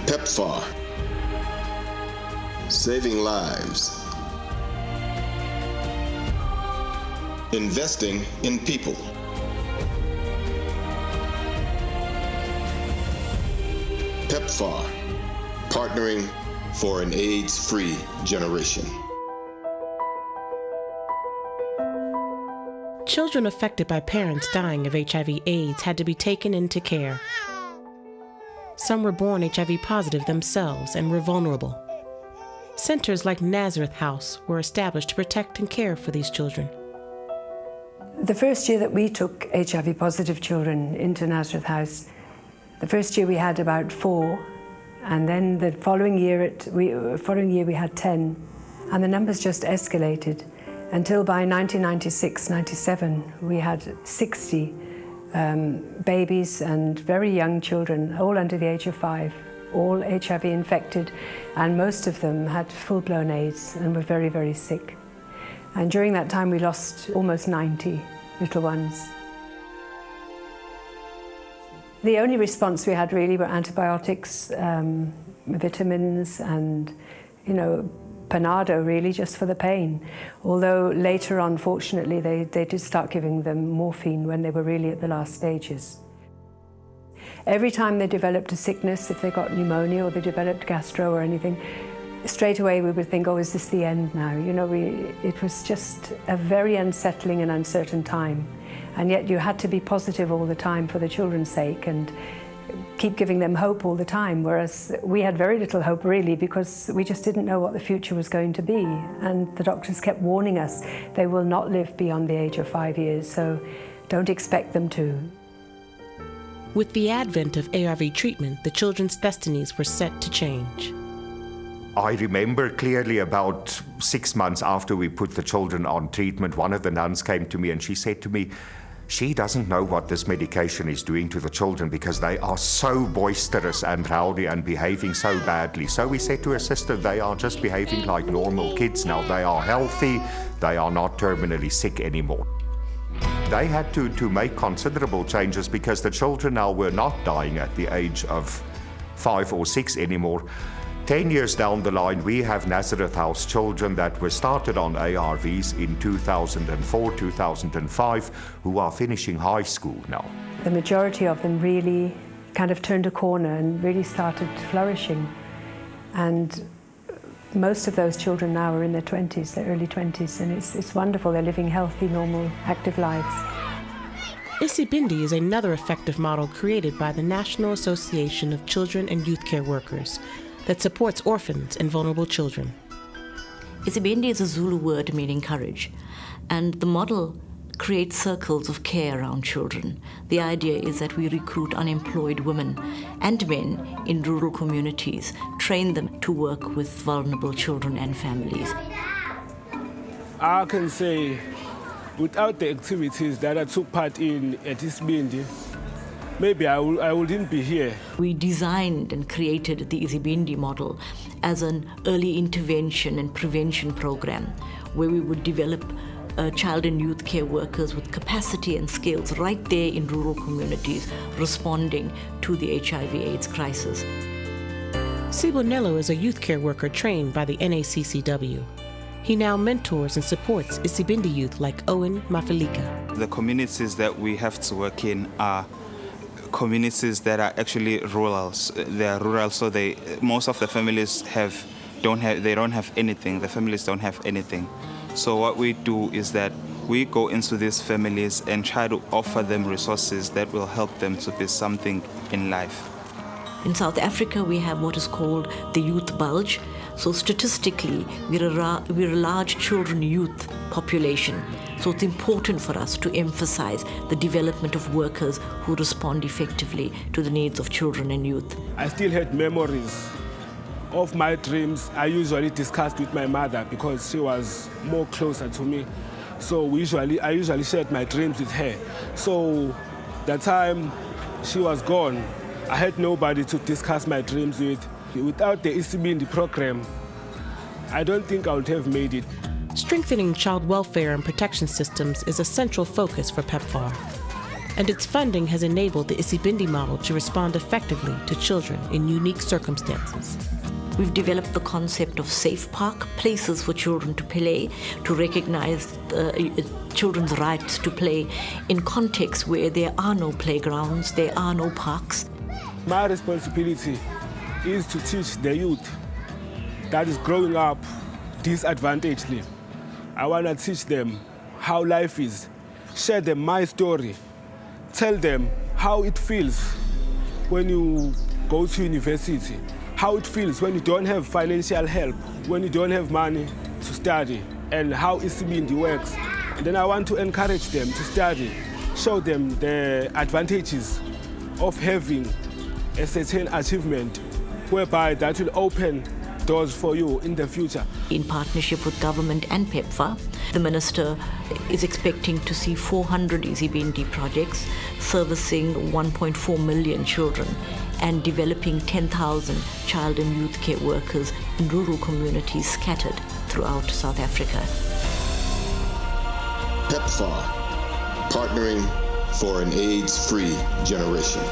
PEPFAR. Saving lives. Investing in people. PEPFAR. Partnering for an AIDS-free generation. Children affected by parents dying of HIV/AIDS had to be taken into care. Some were born HIV positive themselves and were vulnerable. Centers like Nazareth House were established to protect and care for these children. The first year that we took HIV positive children into Nazareth House, the first year we had about 4, and then the following year we had 10, and the numbers just escalated until by 1996-97 we had 60 babies and very young children, all under the age of 5, all HIV infected, and most of them had full-blown AIDS and were very, very sick. And during that time we lost almost 90 little ones. The only response we had really were antibiotics, vitamins, and, Panado really just for the pain. Although later on, fortunately, they did start giving them morphine when they were really at the last stages. Every time they developed a sickness, if they got pneumonia or they developed gastro or anything, straight away we would think, oh, is this the end now? It was just a very unsettling and uncertain time. And yet you had to be positive all the time for the children's sake and keep giving them hope all the time, whereas we had very little hope really because we just didn't know what the future was going to be. And the doctors kept warning us, they will not live beyond the age of 5 years, so don't expect them to. With the advent of ARV treatment, the children's destinies were set to change. I remember clearly about 6 months after we put the children on treatment, one of the nuns came to me and she said to me, she doesn't know what this medication is doing to the children because they are so boisterous and rowdy and behaving so badly. So we said to her sister, they are just behaving like normal kids now. They are healthy, they are not terminally sick anymore. They had to make considerable changes because the children now were not dying at the age of 5 or 6 anymore. 10 years down the line, we have Nazareth House children that were started on ARVs in 2004, 2005, who are finishing high school now. The majority of them really kind of turned a corner and really started flourishing. And most of those children now are in their 20s, their early 20s, and it's wonderful. They're living healthy, normal, active lives. Isibindi is another effective model created by the National Association of Children and Youth Care Workers that supports orphans and vulnerable children. Isibindi is a Zulu word meaning courage, and the model creates circles of care around children. The idea is that we recruit unemployed women and men in rural communities, train them to work with vulnerable children and families. I can say, without the activities that I took part in at Isibindi, maybe I wouldn't be here. We designed and created the Isibindi model as an early intervention and prevention program where we would develop child and youth care workers with capacity and skills right there in rural communities responding to the HIV/AIDS crisis. Sibonello is a youth care worker trained by the NACCW. He now mentors and supports Isibindi youth like Owen Mafalika. The communities that we have to work in are communities that are actually rural. They are rural, so most of the families don't have anything. The families don't have anything. So what we do is that we go into these families and try to offer them resources that will help them to be something in life. In South Africa, we have what is called the youth bulge. So statistically, we're a large children-youth population. So it's important for us to emphasize the development of workers who respond effectively to the needs of children and youth. I still had memories of my dreams. I usually discussed with my mother because she was more closer to me. So I usually shared my dreams with her. So the time she was gone, I had nobody to discuss my dreams with. Without the Isibindi program, I don't think I would have made it. Strengthening child welfare and protection systems is a central focus for PEPFAR. and its funding has enabled the Isibindi model to respond effectively to children in unique circumstances. We've developed the concept of safe park, places for children to play, to recognize children's rights to play in contexts where there are no playgrounds, there are no parks. My responsibility is to teach the youth that is growing up disadvantagedly. I want to teach them how life is, share them my story, tell them how it feels when you go to university, how it feels when you don't have financial help, when you don't have money to study, and how Isibindi works. And then I want to encourage them to study, show them the advantages of having a certain achievement, whereby that will open doors for you in the future. In partnership with government and PEPFAR, the Minister is expecting to see 400 Isibindi projects servicing 1.4 million children and developing 10,000 child and youth care workers in rural communities scattered throughout South Africa. PEPFAR, partnering for an AIDS-free generation.